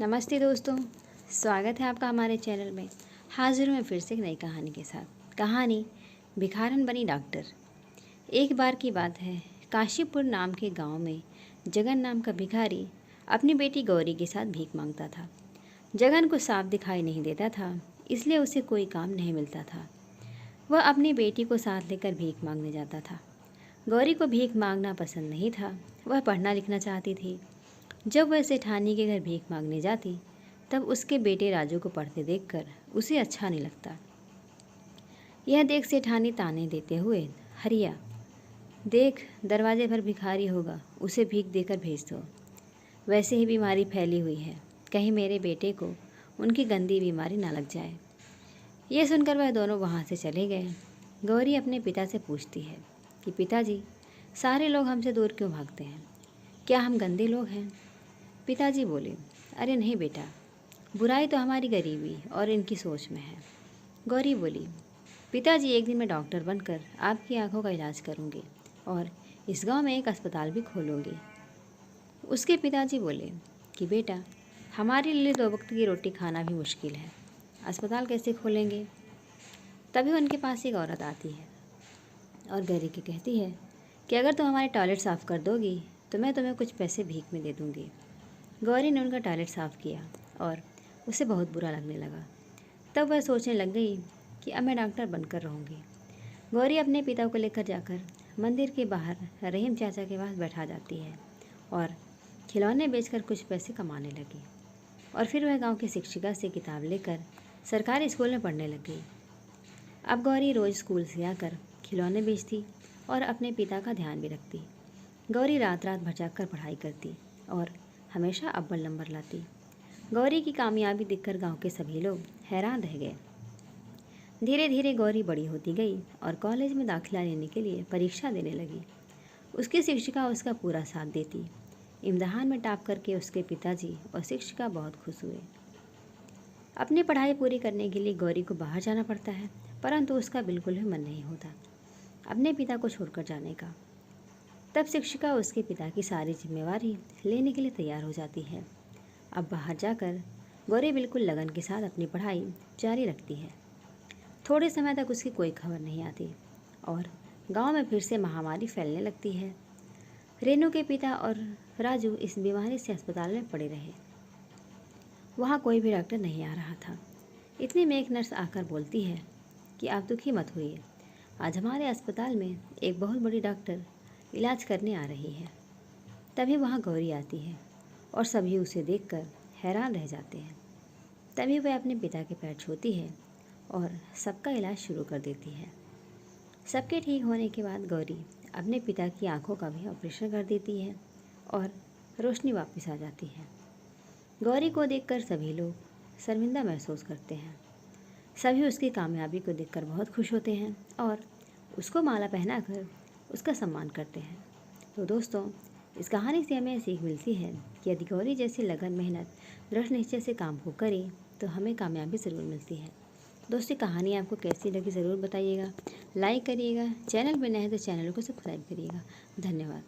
नमस्ते दोस्तों, स्वागत है आपका हमारे चैनल में। हाजिर हूँ मैं फिर से एक नई कहानी के साथ। कहानी भिखारन बनी डॉक्टर। एक बार की बात है, काशीपुर नाम के गांव में जगन नाम का भिखारी अपनी बेटी गौरी के साथ भीख मांगता था। जगन को साफ दिखाई नहीं देता था, इसलिए उसे कोई काम नहीं मिलता था। वह अपनी बेटी को साथ लेकर भीख मांगने जाता था। गौरी को भीख मांगना पसंद नहीं था, वह पढ़ना लिखना चाहती थी। जब वह सेठानी के घर भीख मांगने जाती, तब उसके बेटे राजू को पढ़ते देखकर उसे अच्छा नहीं लगता। यह देख सेठानी ताने देते हुए, हरिया देख, दरवाजे पर भिखारी होगा, उसे भीख देकर भेज दो। वैसे ही बीमारी फैली हुई है, कहीं मेरे बेटे को उनकी गंदी बीमारी ना लग जाए। यह सुनकर वह दोनों वहाँ से चले गए। गौरी अपने पिता से पूछती है कि पिताजी, सारे लोग हमसे दूर क्यों भागते हैं? क्या हम गंदे लोग हैं? पिताजी बोले, अरे नहीं बेटा, बुराई तो हमारी गरीबी और इनकी सोच में है। गौरी बोली, पिताजी, एक दिन मैं डॉक्टर बनकर आपकी आंखों का इलाज करूंगी और इस गांव में एक अस्पताल भी खोलूंगी। उसके पिताजी बोले कि बेटा, हमारे लिए 2 वक्त की रोटी खाना भी मुश्किल है, अस्पताल कैसे खोलेंगे? तभी उनके पास एक औरत आती है और गौरी की कहती है कि अगर तुम हमारे टॉयलेट साफ़ कर दोगी तो मैं तुम्हें कुछ पैसे भीख में दे दूँगी। गौरी ने उनका टॉयलेट साफ़ किया और उसे बहुत बुरा लगने लगा। तब वह सोचने लग गई कि अब मैं डॉक्टर बनकर रहूँगी। गौरी अपने पिता को लेकर जाकर मंदिर के बाहर रहीम चाचा के पास बैठा जाती है और खिलौने बेचकर कुछ पैसे कमाने लगी। और फिर वह गांव की शिक्षिका से किताब लेकर सरकारी स्कूल में पढ़ने लग गई। अब गौरी रोज़ स्कूल से आकर खिलौने बेचती और अपने पिता का ध्यान भी रखती। गौरी रात रात भर जागकर पढ़ाई करती और हमेशा अव्वल नंबर लाती। गौरी की कामयाबी देखकर गांव के सभी लोग हैरान रह गए। धीरे धीरे गौरी बड़ी होती गई और कॉलेज में दाखिला लेने के लिए परीक्षा देने लगी। उसकी शिक्षिका उसका पूरा साथ देती। इम्तिहान में टॉप करके उसके पिताजी और शिक्षिका बहुत खुश हुए। अपनी पढ़ाई पूरी करने के लिए गौरी को बाहर जाना पड़ता है, परंतु उसका बिल्कुल भी मन नहीं होता अपने पिता को छोड़कर जाने का। तब शिक्षिका उसके पिता की सारी जिम्मेवारी लेने के लिए तैयार हो जाती है। अब बाहर जाकर गौरी बिल्कुल लगन के साथ अपनी पढ़ाई जारी रखती है। थोड़े समय तक उसकी कोई खबर नहीं आती और गांव में फिर से महामारी फैलने लगती है। रेनू के पिता और राजू इस बीमारी से अस्पताल में पड़े रहे। वहाँ कोई भी डॉक्टर नहीं आ रहा था। इतने में एक नर्स आकर बोलती है कि आप दुखी मत होइए, आज हमारे अस्पताल में एक बहुत बड़ी डॉक्टर इलाज करने आ रही है। तभी वहाँ गौरी आती है और सभी उसे देखकर हैरान रह जाते हैं। तभी वह अपने पिता के पैर छूती है और सबका इलाज शुरू कर देती है। सबके ठीक होने के बाद गौरी अपने पिता की आंखों का भी ऑपरेशन कर देती है और रोशनी वापस आ जाती है। गौरी को देखकर सभी लोग शर्मिंदा महसूस करते हैं। सभी उसकी कामयाबी को देखकर बहुत खुश होते हैं और उसको माला पहनाकर उसका सम्मान करते हैं। तो दोस्तों, इस कहानी से हमें सीख मिलती है कि यदि गौरी जैसी लगन, मेहनत, दृढ़ निश्चय से काम को करें तो हमें कामयाबी ज़रूर मिलती है। दोस्तों, कहानी आपको कैसी लगी ज़रूर बताइएगा। लाइक करिएगा, चैनल पर नए हैं तो चैनल को सब्सक्राइब करिएगा। धन्यवाद।